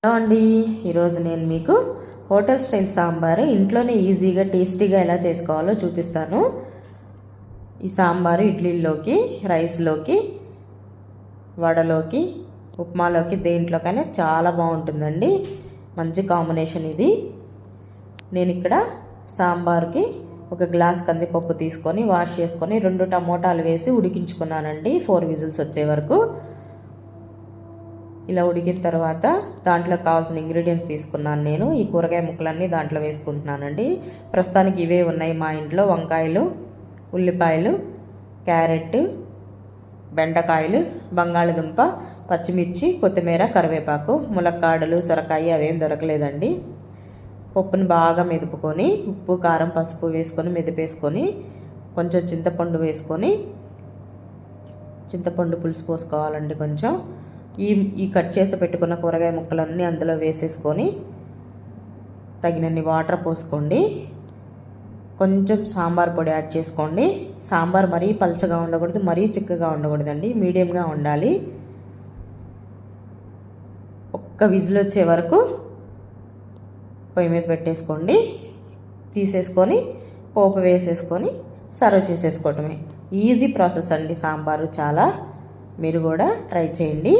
Hello అండి, ఈరోజు నేను మీకు హోటల్ స్టైల్ సాంబారు ఇంట్లోనే ఈజీగా టేస్టీగా ఎలా చేసుకోవాలో చూపిస్తాను. ఈ సాంబారు ఇడ్లీలోకి, రైస్లోకి, వడలోకి, ఉప్మాలోకి దేంట్లోకైనా చాలా బాగుంటుందండి. మంచి కాంబినేషన్ ఇది. నేను ఇక్కడ సాంబార్కి ఒక గ్లాస్ కందిపప్పు తీసుకొని వాష్ చేసుకొని 2 టమోటాలు వేసి ఉడికించుకున్నానండి 4 విజిల్స్ వచ్చే వరకు. ఇలా ఉడికిన తర్వాత దాంట్లో కావాల్సిన ఇంగ్రీడియంట్స్ తీసుకున్నాను. నేను ఈ కూరగాయ ముక్కలన్నీ దాంట్లో వేసుకుంటున్నానండి. ప్రస్తుతానికి ఇవే ఉన్నాయి మా ఇంట్లో: వంకాయలు, ఉల్లిపాయలు, క్యారెట్, బెండకాయలు, బంగాళదుంప, పచ్చిమిర్చి, కొత్తిమీర, కరివేపాకు, ములక్కాడలు, సొరకాయ అవేం దొరకలేదండి. పప్పుని బాగా మెదుపుకొని ఉప్పు, కారం, పసుపు వేసుకొని మెదిపేసుకొని కొంచెం చింతపండు వేసుకొని, చింతపండు పులుసు పోసుకోవాలండి. కొంచెం ఈ కట్ చేసి పెట్టుకున్న కూరగాయ ముక్కలన్నీ అందులో వేసేసుకొని తగినన్ని వాటర్ పోసుకోండి. కొంచెం సాంబార్ పొడి యాడ్ చేసుకోండి. సాంబార్ మరీ పలచగా ఉండకూడదు, మరీ చిక్కగా ఉండకూడదండి, మీడియంగా ఉండాలి. ఒక్క విజిల్ వచ్చే వరకు పొయ్యి మీద పెట్టేసుకోండి. తీసేసుకొని పోపు వేసేసుకొని సర్వ్ చేసేసుకోవటమే. ఈజీ ప్రాసెస్ అండి సాంబారు చాలా. మీరు కూడా ట్రై చేయండి.